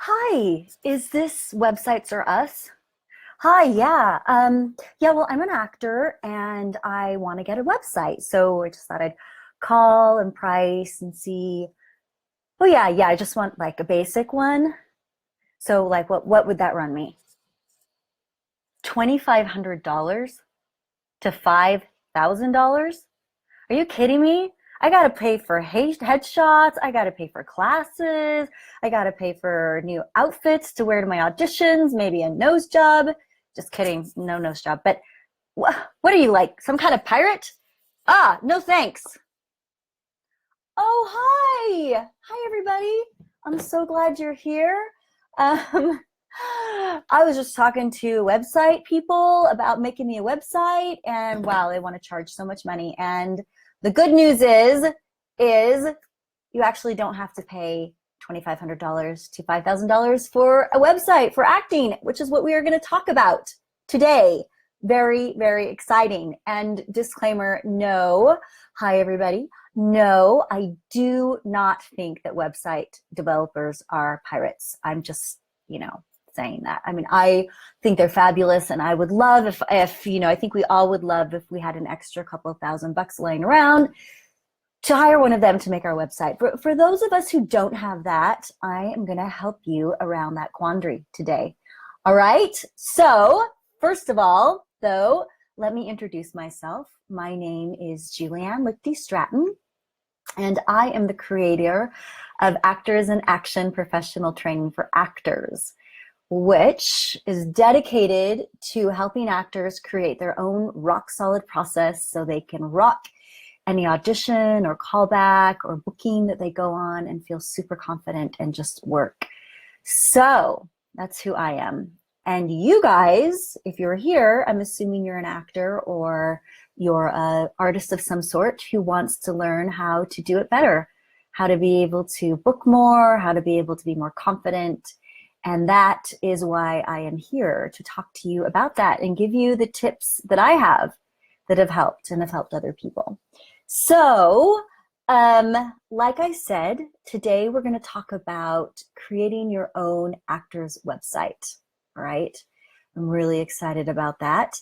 Hi, is this Websites or Us? Hi, yeah. Well, I'm an actor and I want to get a website. So I just thought I'd call and price and see. Oh yeah, I just want like a basic one. So like what would that run me? $2,500 to $5,000? Are you kidding me? I gotta pay for headshots. I gotta pay for classes. I gotta pay for new outfits to wear to my auditions, maybe a nose job. Just kidding, no nose job. But what are you like, some kind of pirate? Ah, no thanks. Oh, hi. Hi, everybody. I'm so glad you're here. Um, I was just talking to website people about making me a website, and wow, they want to charge so much money. And the good news is you actually don't have to pay $2,500 to $5,000 for a website for acting, which is what we are going to talk about today. Very, very exciting. And disclaimer, no. Hi, everybody. No, I do not think that website developers are pirates. I'm just, saying that. I mean, I think they're fabulous, and I would love if I think we all would love if we had an extra couple of $1,000 laying around to hire one of them to make our website. For those of us who don't have that, I am going to help you around that quandary today. All right. So first of all, though, let me introduce myself. My name is Julianne Lichty Stratton, and I am the creator of Actors in Action Professional Training for Actors, which is dedicated to helping actors create their own rock solid process so they can rock any audition or callback or booking that they go on and feel super confident and just work. So that's who I am. And you guys, if you're here, I'm assuming you're an actor or you're an artist of some sort who wants to learn how to do it better, how to be able to book more, how to be able to be more confident. And that is why I am here to talk to you about that and give you the tips that I have that have helped and have helped other people. So, like I said, today we're going to talk about creating your own actor's website. All right. I'm really excited about that.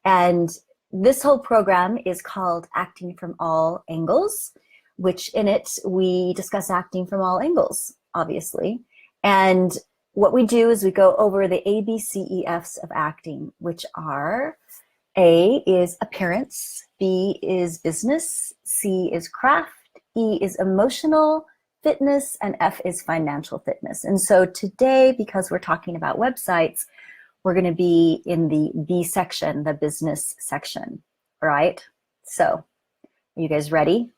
And this whole program is called Acting from All Angles, which in it we discuss acting from all angles, obviously. And what we do is we go over the ABCEFs of acting, which are: A is appearance, B is business, C is craft, E is emotional fitness, and F is financial fitness. And so today, because we're talking about websites, we're going to be in the B section, the business section. All right? So, are you guys ready?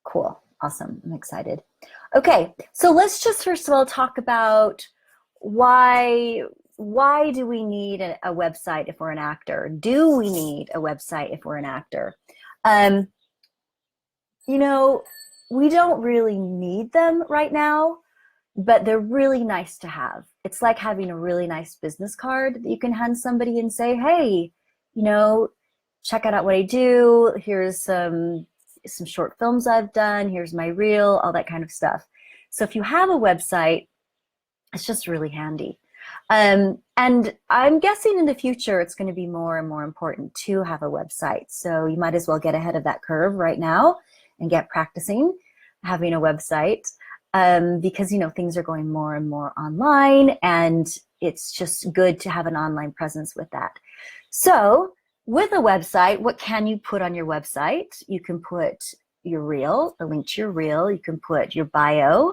Cool. Awesome. I'm excited. Okay, so let's just first of all talk about why do we need a website if we're an actor? Do we need a website if we're an actor? Um, we don't really need them right now, but they're really nice to have. It's like having a really nice business card that you can hand somebody and say, hey, check out what I do. Here's some short films I've done. Here's my reel, all that kind of stuff. So if you have a website, it's just really handy. And I'm guessing in the future, it's going to be more and more important to have a website. So you might as well get ahead of that curve right now and get practicing having a website, because, things are going more and more online, and it's just good to have an online presence with that. So with a website, what can you put on your website? You can put your reel, a link to your reel. You can put your bio.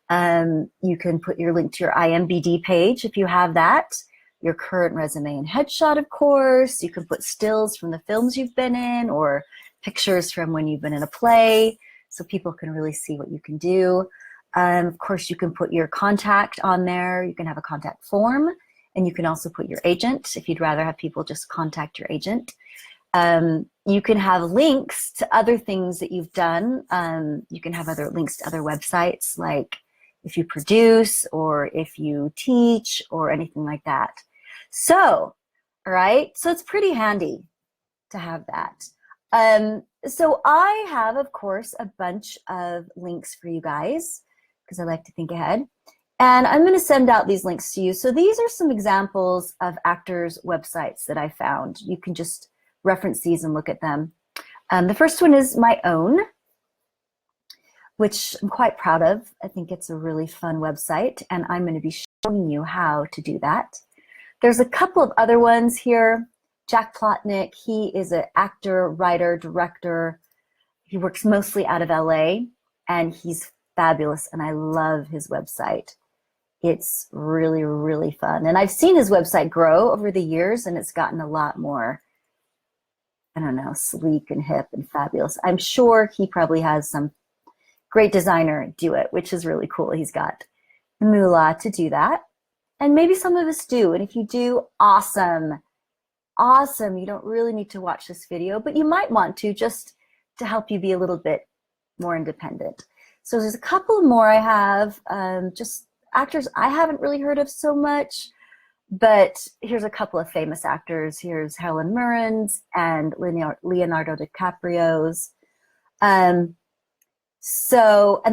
You can put your link to your IMDb page if you have that, your current resume and headshot, of course. You can put stills from the films you've been in or pictures from when you've been in a play so people can really see what you can do. Of course, you can put your contact on there. You can have a contact form, and you can also put your agent if you'd rather have people just contact your agent. You can have links to other things that you've done. You can have other links to other websites, like if you produce or if you teach or anything like that. So, all right, so it's pretty handy to have that. So I have, of course, a bunch of links for you guys because I like to think ahead. And I'm going to send out these links to you. So these are some examples of actors' websites that I found. You can just reference these and look at them. The first one is my own, which I'm quite proud of. I think it's a really fun website, and I'm going to be showing you how to do that. There's a couple of other ones here. Jack Plotnick, he is an actor, writer, director. He works mostly out of LA, and he's fabulous, and I love his website. It's really, really fun. And I've seen his website grow over the years, and it's gotten a lot more, I don't know, sleek and hip and fabulous. I'm sure he probably has some great designer do it, which is really cool. He's got the moolah to do that. And maybe some of us do. And if you do, awesome. Awesome. You don't really need to watch this video, but you might want to, just to help you be a little bit more independent. So there's a couple more I have, just actors I haven't really heard of so much, but here's a couple of famous actors. Here's Helen Mirren's and Leonardo DiCaprio's. And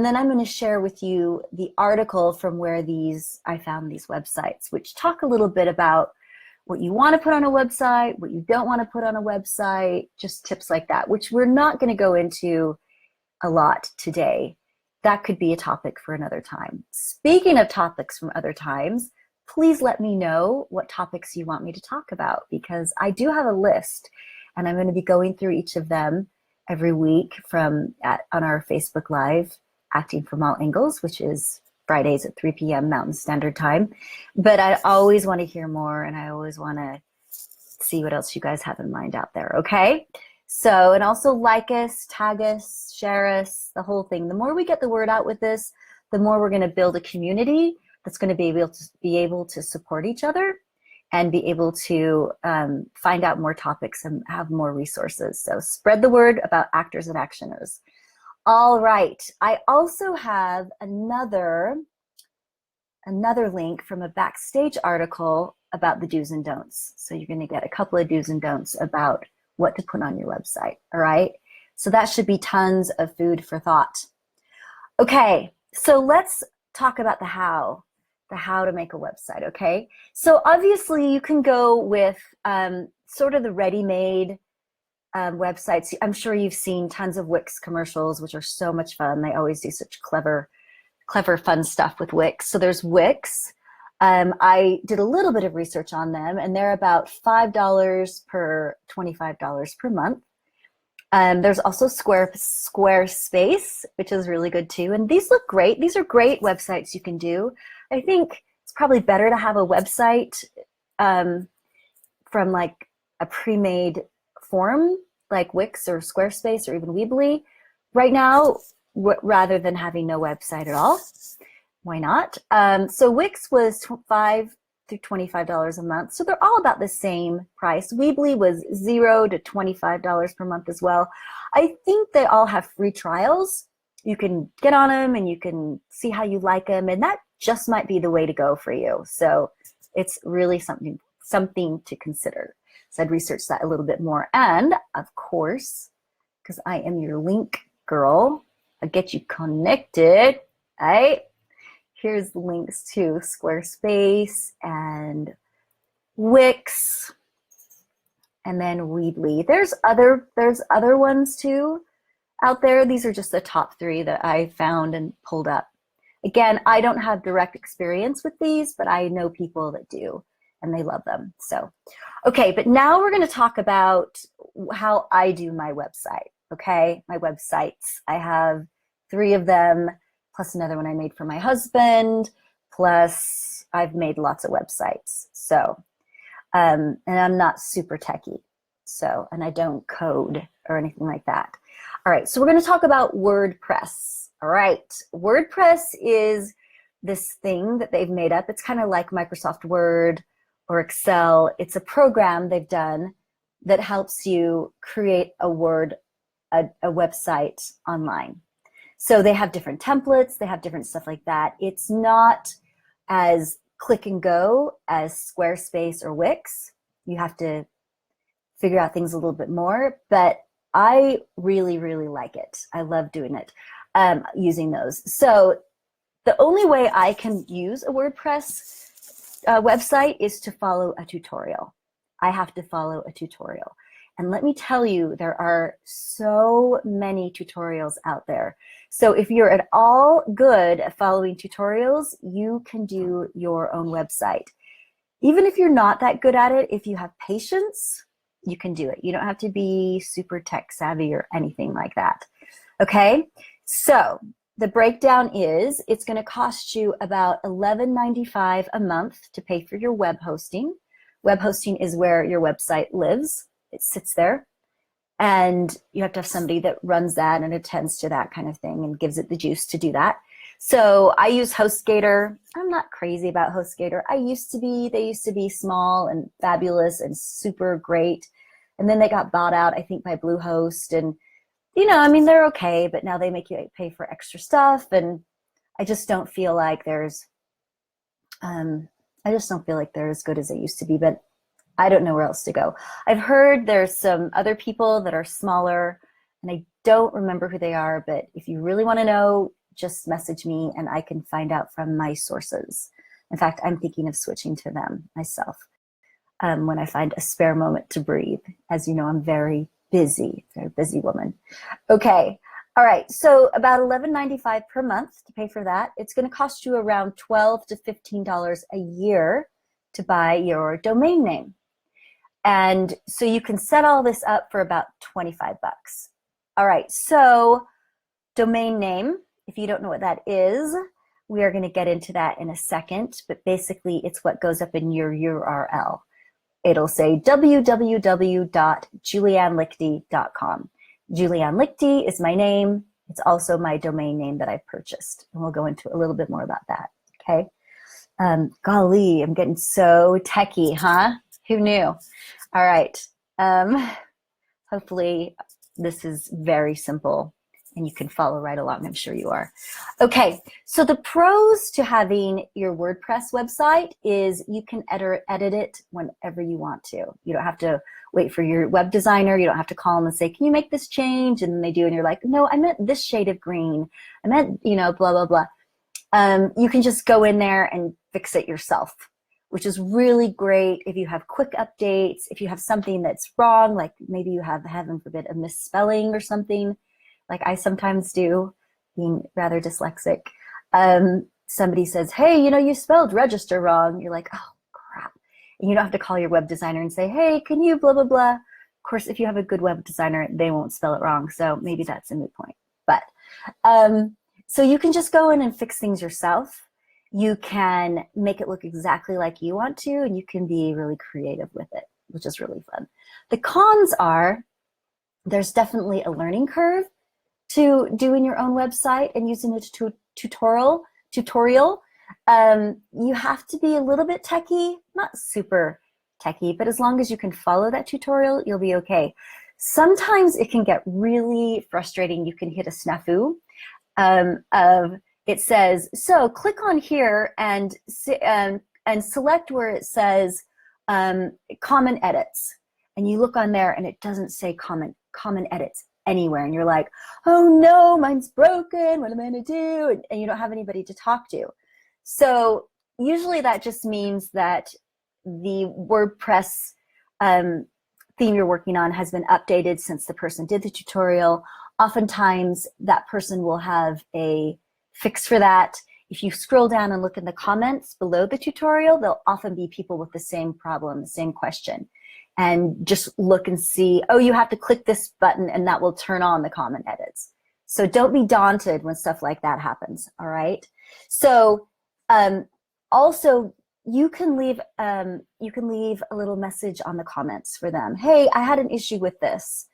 then I'm going to share with you the article from where I found these websites, which talk a little bit about what you want to put on a website, what you don't want to put on a website, just tips like that, which we're not going to go into a lot today. That could be a topic for another time. Speaking of topics from other times, please let me know what topics you want me to talk about, because I do have a list, and I'm going to be going through each of them every week on our Facebook Live, Acting from All Angles, which is Fridays at 3 p.m. Mountain Standard Time. But I always want to hear more, and I always want to see what else you guys have in mind out there, okay? So, and also like us, tag us, share us, the whole thing. The more we get the word out with this, the more we're going to build a community that's going to be able to support each other and be able to find out more topics and have more resources. So spread the word about actors and actioners. All right, I also have another link from a Backstage article about the do's and don'ts. So you're going to get a couple of do's and don'ts about what to put on your website, all right? So that should be tons of food for thought. Okay, so let's talk about the how to make a website, okay? So obviously you can go with sort of the ready-made websites. I'm sure you've seen tons of Wix commercials, which are so much fun. They always do such clever, fun stuff with Wix. So there's Wix. I did a little bit of research on them, and they're about $5 per $25 per month. There's also Squarespace, which is really good too. And these look great. These are great websites you can do. I think it's probably better to have a website from like a pre-made form like Wix or Squarespace or even Weebly right now, rather than having no website at all. Why not? So Wix was $5 to $25 a month. So they're all about the same price. Weebly was $0 to $25 per month as well. I think they all have free trials. You can get on them and you can see how you like them, and that just might be the way to go for you. So it's really something to consider. So I'd research that a little bit more. And of course, because I am your link girl, I'll get you connected, right? Here's links to Squarespace and Wix, and then Weebly. There's other ones too out there. These are just the top 3 that I found and pulled up. Again, I don't have direct experience with these, but I know people that do, and they love them. So, okay, but now we're going to talk about how I do my website, okay? My websites. I have 3 of them, plus another one I made for my husband, plus I've made lots of websites. So, and I'm not super techie, so, and I don't code or anything like that. All right, so we're going to talk about WordPress. All right, WordPress is this thing that they've made up. It's kind of like Microsoft Word or Excel. It's a program they've done that helps you create a website online. So they have different templates, they have different stuff like that. It's not as click and go as Squarespace or Wix. You have to figure out things a little bit more, but I really, really like it. I love doing it, using those. So The only way I can use a WordPress website is to follow a tutorial. I have to follow a tutorial. And let me tell you, there are so many tutorials out there. So if you're at all good at following tutorials, you can do your own website. Even if you're not that good at it, if you have patience, you can do it. You don't have to be super tech savvy or anything like that. Okay, so the breakdown is it's going to cost you about $11.95 a month to pay for your web hosting. Web hosting is where your website lives. It sits there. And you have to have somebody that runs that and attends to that kind of thing and gives it the juice to do that. So I use HostGator. I'm not crazy about HostGator. They used to be small and fabulous and super great. And then they got bought out, I think, by Bluehost. And, you know, I mean, they're okay, but now they make you pay for extra stuff. And I just don't feel like they're as good as they used to be, but I don't know where else to go. I've heard there's some other people that are smaller, and I don't remember who they are, but if you really want to know, just message me and I can find out from my sources. In fact, I'm thinking of switching to them myself when I find a spare moment to breathe. As you know, I'm very busy woman. Okay, all right, so about $11.95 per month to pay for that. It's going to cost you around $12 to $15 a year to buy your domain name. And so you can set all this up for about 25 bucks. All right, so domain name, if you don't know what that is, we are going to get into that in a second, but basically it's what goes up in your URL. It'll say www.juliannelichty.com. Julianne Lichty is my name. It's also my domain name that I purchased, and we'll go into a little bit more about that, okay? Golly, I'm getting so techie, huh? Who knew? All right. Hopefully this is very simple and you can follow right along. I'm sure you are. Okay, so the pros to having your WordPress website is you can edit it whenever you want to. You don't have to wait for your web designer. You don't have to call them and say, can you make this change? And then they do, and you're like, no, I meant this shade of green. I meant, you know, blah, blah, blah. You can just go in there and fix it yourself, which is really great if you have quick updates, if you have something that's wrong, like maybe you have, heaven forbid, a misspelling or something, like I sometimes do, being rather dyslexic. Somebody says, hey, you know, you spelled register wrong. You're like, oh, crap. And you don't have to call your web designer and say, hey, can you blah, blah, blah. Of course, if you have a good web designer, they won't spell it wrong. So maybe that's a moot point. But so you can just go in and fix things yourself. You can make it look exactly like you want to, and you can be really creative with it, which is really fun. The cons are there's definitely a learning curve to doing your own website and using a tutorial. You have to be a little bit techie, not super techie, but as long as you can follow that tutorial, you'll be okay. Sometimes it can get really frustrating. You can hit a snafu of it says, so click on here and select where it says common edits. And you look on there and it doesn't say common edits anywhere. And you're like, oh no, mine's broken. What am I gonna do? And you don't have anybody to talk to. So usually that just means that the WordPress theme you're working on has been updated since the person did the tutorial. Oftentimes that person will have a fix for that. If you scroll down and look in the comments below the tutorial, there'll often be people with the same problem, the same question. And just look and see, oh, you have to click this button and that will turn on the common edits. So don't be daunted when stuff like that happens, all right? So also, you can leave a little message on the comments for them. Hey, I had an issue with this.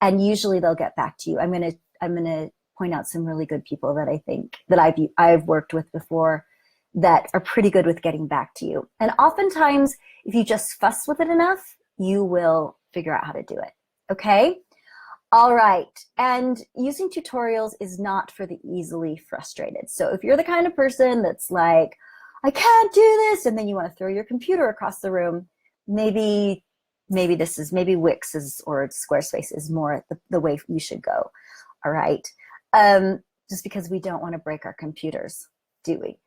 And usually they'll get back to you. I'm gonna point out some really good people that I think that I've worked with before that are pretty good with getting back to you. And oftentimes, if you just fuss with it enough, you will figure out how to do it, okay? All right, and using tutorials is not for the easily frustrated. So if you're the kind of person that's like, I can't do this, and then you wanna throw your computer across the room, maybe Wix is, or Squarespace is more the way you should go, all right? Just because we don't wanna break our computers. do we?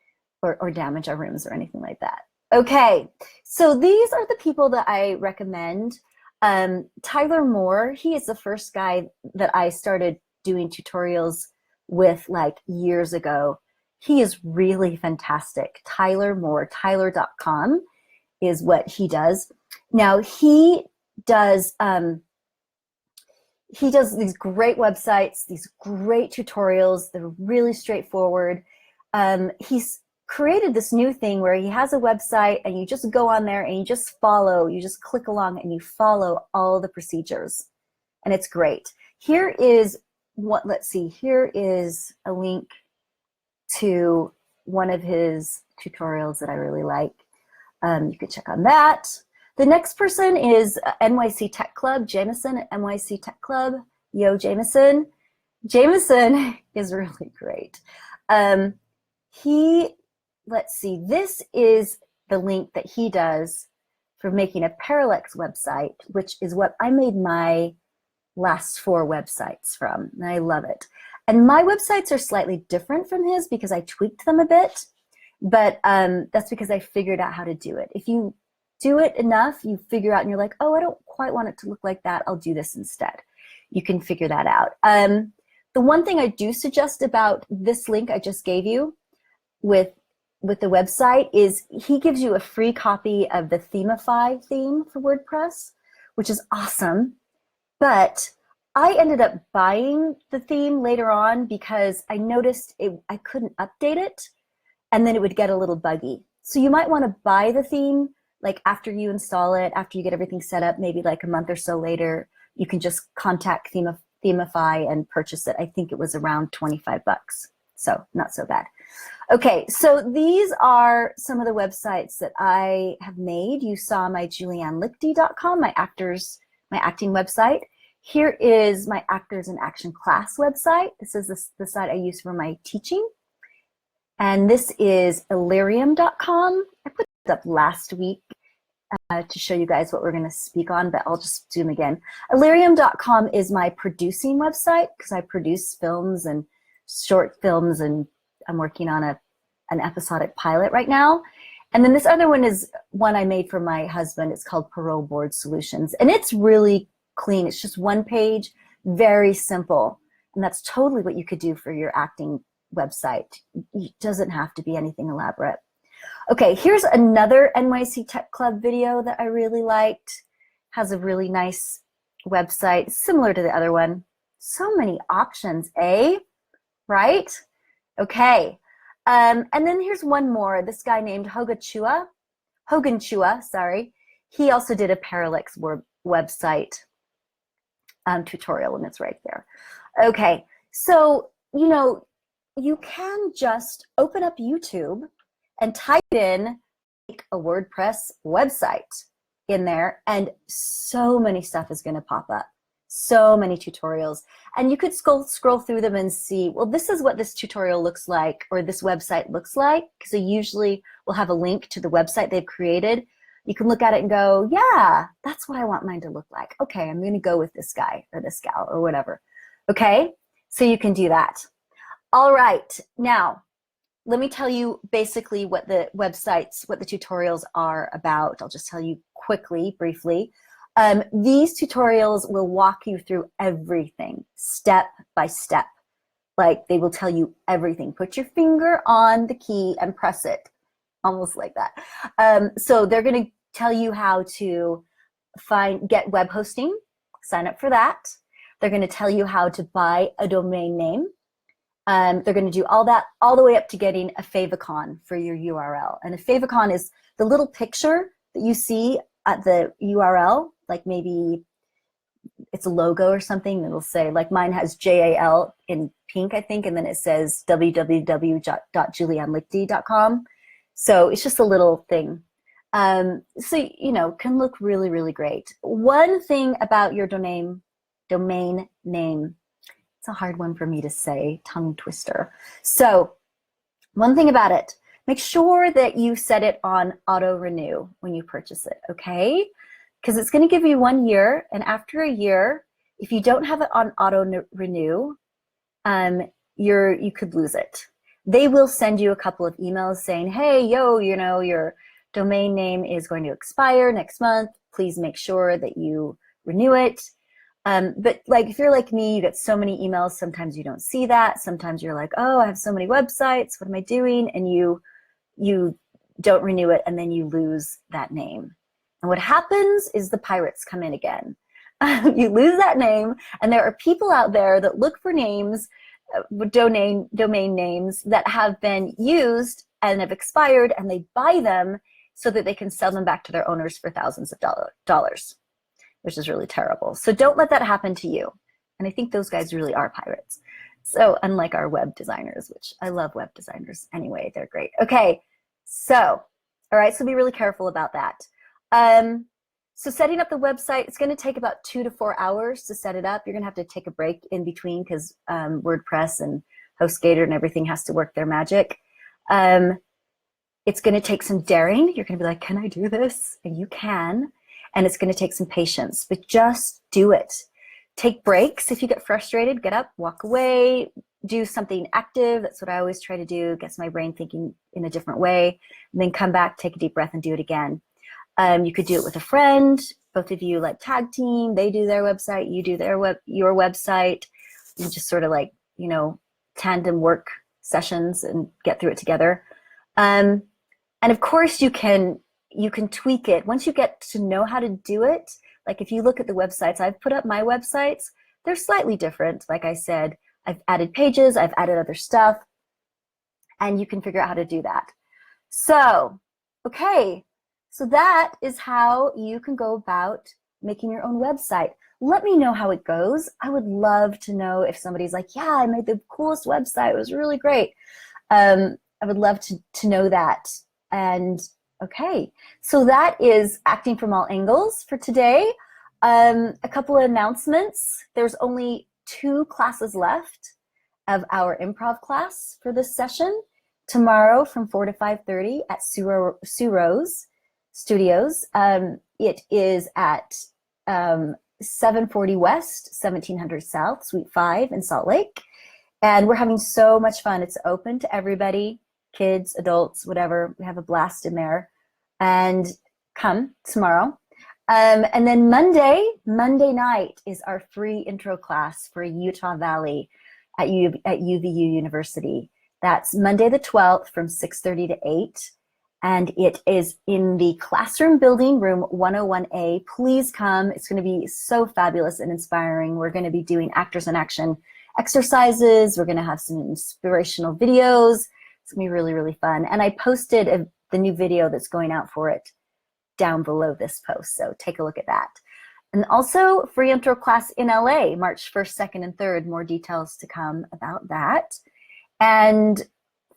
Or damage our rooms or anything like that. Okay, so these are the people that I recommend. Tyler Moore, he is the first guy that I started doing tutorials with like years ago. He is really fantastic. Tyler Moore, tyler.com is what he does. Now he does these great websites, these great tutorials. They're really straightforward. He's created this new thing where he has a website and you just go on there and you just follow, you just click along and you follow all the procedures. And it's great. Here is what, let's see, here is a link to one of his tutorials that I really like. You could check on that. The next person is NYC Tech Club, Jameson at NYC Tech Club. Yo, Jameson. Jameson is really great. Let's see, this is the link that he does for making a parallax website, which is what I made my last 4 websites from, and I love it. And my websites are slightly different from his because I tweaked them a bit, but that's because I figured out how to do it. If you do it enough, you figure out and you're like, oh, I don't quite want it to look like that, I'll do this instead. You can figure that out. The one thing I do suggest about this link I just gave you with the website is he gives you a free copy of the Themify theme for WordPress, which is awesome. But I ended up buying the theme later on because I noticed I couldn't update it and then it would get a little buggy. So you might want to buy the theme like after you install it, after you get everything set up, maybe like a month or so later, you can just contact Themify and purchase it. I think it was around 25 bucks. So not so bad. Okay, so these are some of the websites that I have made. You saw my juliannelichty.com, my acting website. Here is my Actors in Action class website. This is the site I use for my teaching. And this is Illyrium.com. I put it up last week to show you guys what we're going to speak on, but I'll just zoom again. Illyrium.com is my producing website because I produce films and short films, and I'm working on an episodic pilot right now. And then this other one is one I made for my husband. It's called Parole Board Solutions. And it's really clean. It's just one page, very simple. And that's totally what you could do for your acting website. It doesn't have to be anything elaborate. Okay, here's another NYC Tech Club video that I really liked. Has a really nice website, similar to the other one. So many options, eh? Right? Okay. And then here's one more. This guy named Hogan Chua, sorry. He also did a parallax website tutorial, and it's right there. Okay, so, you know, you can just open up YouTube and type in make a WordPress website in there, and so many stuff is going to pop up. So many tutorials, and you could scroll through them and see, well, this is what this tutorial looks like, or this website looks like, because they usually will have a link to the website they've created. You can look at it and go, yeah, that's what I want mine to look like. Okay, I'm going to go with this guy or this gal or whatever. Okay, so you can do that. All right, now let me tell you basically what the websites, what the tutorials are about. I'll just tell you quickly, briefly. These tutorials will walk you through everything step by step. Like they will tell you everything. Put your finger on the key and press it, almost like that. So they're going to tell you how to get web hosting, sign up for that. They're going to tell you how to buy a domain name. They're going to do all that all the way up to getting a favicon for your URL. And a favicon is the little picture that you see at the URL, like maybe it's a logo or something that'll say, like mine has JAL in pink, I think, and then it says www.juliannelichty.com. So it's just a little thing. So, you know, can look really, really great. One thing about your domain name, it's a hard one for me to say, tongue twister. So one thing about it, make sure that you set it on auto renew when you purchase it, okay? Because it's going to give you 1 year, and after a year, if you don't have it on auto renew, you could lose it. They will send you a couple of emails saying, hey, yo, you know, your domain name is going to expire next month. Please make sure that you renew it. But like, if you're like me, you get so many emails, sometimes you don't see that. Sometimes you're like, oh, I have so many websites. What am I doing? And you don't renew it, and then you lose that name. And what happens is the pirates come in again. You lose that name, and there are people out there that look for names, domain names that have been used and have expired, and they buy them so that they can sell them back to their owners for thousands of dollars, which is really terrible. So don't let that happen to you. And I think those guys really are pirates. So unlike our web designers, which I love web designers anyway, they're great. Okay, so, all right, so be really careful about that. So setting up the website, it's gonna take about 2 to 4 hours to set it up. You're gonna have to take a break in between because WordPress and HostGator and everything has to work their magic. It's gonna take some daring. You're gonna be like, can I do this? And you can. And it's gonna take some patience, but just do it. Take breaks. If you get frustrated, get up, walk away, do something active. That's what I always try to do, gets my brain thinking in a different way, and then come back, take a deep breath, and do it again. You could do it with a friend. Both of you like tag team. They do their website, you do your website. You just sort of like, you know, tandem work sessions and get through it together. And of course you can tweak it. Once you get to know how to do it, like if you look at the websites, I've put up my websites, they're slightly different. Like I said, I've added pages, I've added other stuff, and you can figure out how to do that. So, okay, so that is how you can go about making your own website. Let me know how it goes. I would love to know if somebody's like, yeah, I made the coolest website, it was really great. I would love to know that. And okay, so that is Acting from All Angles for today. A couple of announcements. There's only 2 classes left of our improv class for this session. Tomorrow from 4 to 5:30 at Sue Rose Studios. It is at 740 West, 1700 South, Suite 5 in Salt Lake. And we're having so much fun. It's open to everybody, kids, adults, whatever. We have a blast in there. And come tomorrow. And then Monday night is our free intro class for Utah Valley at UVU University. That's Monday the 12th from 6:30 to 8. And it is in the classroom building, room 101A. Please come. It's going to be so fabulous and inspiring. We're going to be doing Actors in Action exercises. We're going to have some inspirational videos. It's going to be really, really fun. And I posted the new video that's going out for it down below this post, so take a look at that. And also free intro class in LA, March 1st, 2nd, and 3rd. More details to come about that. And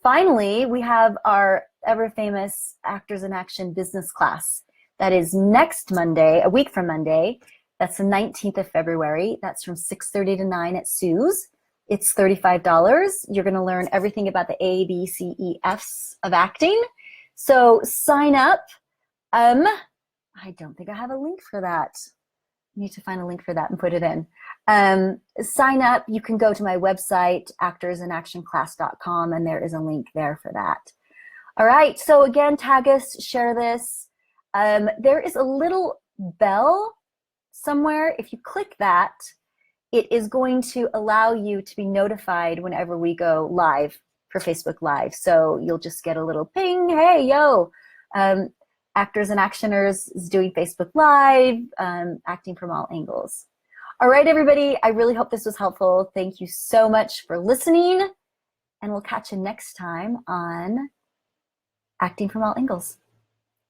finally, we have our ever famous Actors in Action business class. That is next Monday, a week from Monday. That's the 19th of February. That's from 6:30 to 9 at Sue's. It's $35. You're going to learn everything about the A, B, C, E, Fs of acting. So sign up. I don't think I have a link for that. I need to find a link for that and put it in. Sign up. You can go to my website, actorsinactionclass.com, and there is a link there for that. All right. So again, tag us, share this. There is a little bell somewhere. If you click that, it is going to allow you to be notified whenever we go live for Facebook Live. So you'll just get a little ping. Hey, yo, Actors and Actioners is doing Facebook Live, Acting from All Angles. All right, everybody, I really hope this was helpful. Thank you so much for listening, and we'll catch you next time on Acting from All Angles.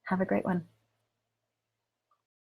Have a great one.